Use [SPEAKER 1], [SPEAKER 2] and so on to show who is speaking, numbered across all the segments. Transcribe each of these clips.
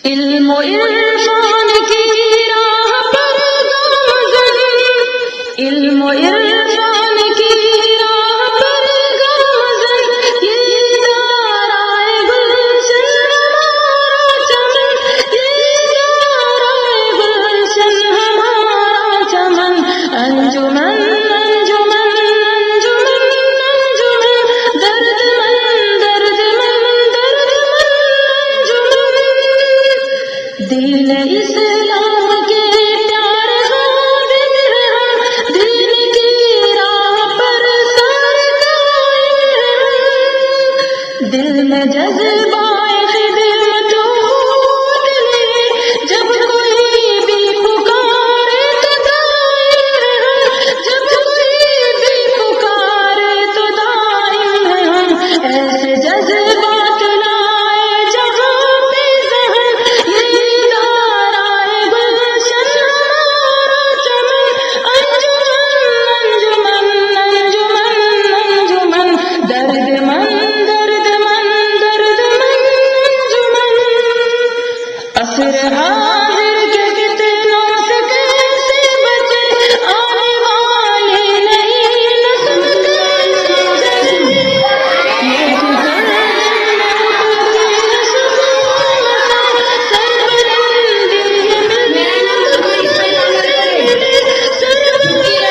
[SPEAKER 1] इल्म इरफान की राह पर गामज़न, इल्म इरफान की राह पर गामज़न, ये दाराए गुलशन हमारा चमन, ये दाराए गुलशन हमारा चमन। अंजुमन अंजुमन अंजुमन अंजुमन, दर्दमन दर्दमन दर्दमन अंजुमन। दीन इस्लाम के प्यारे हामिद हैं हम, दीन की राह पर सर कायम हैं। दिल में जज्बाए खिदमत उठे, जब कोई भी पुकारे तो दायर हैं, जब कोई भी पुकारे तो दायर हैं हम। ऐसे जज्बात लाए जहाँ पे जहन, ये दाराए गुलशन हमारा चमन। अंजुमन अंजुमन अंजुमन अंजुमन, दर्दमन दर्दमन दर्दमन अंजुमन। असर हाज़िर के फितनों से कैसे बचे, आने वाली नई नस्ल कैसे जगे। ये फिकर में उतरी है सुकून से, सरबलंदी ये मिलत कैसे मिले, सरबलंदी ये मिलत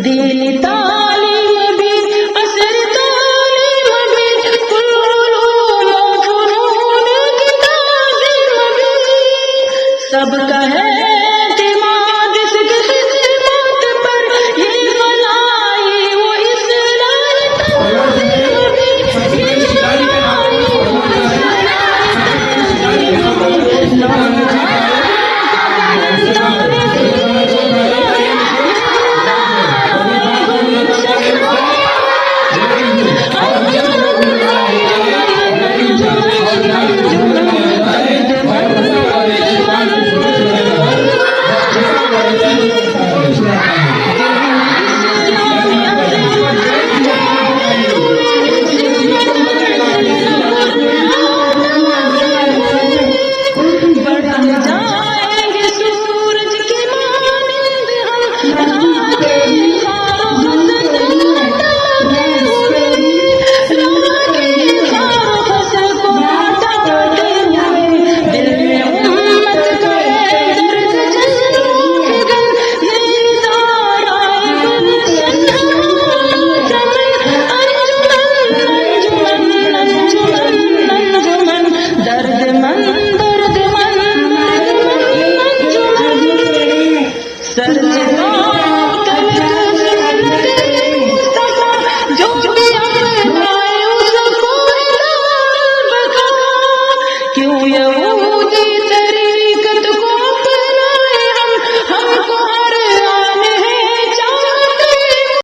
[SPEAKER 1] दीनी तालीम भी, असर तालीम भी, कुल उलूम व फ़ुनून की ताज़ीम भी। सबका है एतिमाद इसकी खिदमत पर, ये फलाही वो इस्लाही तंज़ीम भी, ये फलाही वो इस्लाही तंज़ीम भी। क्यों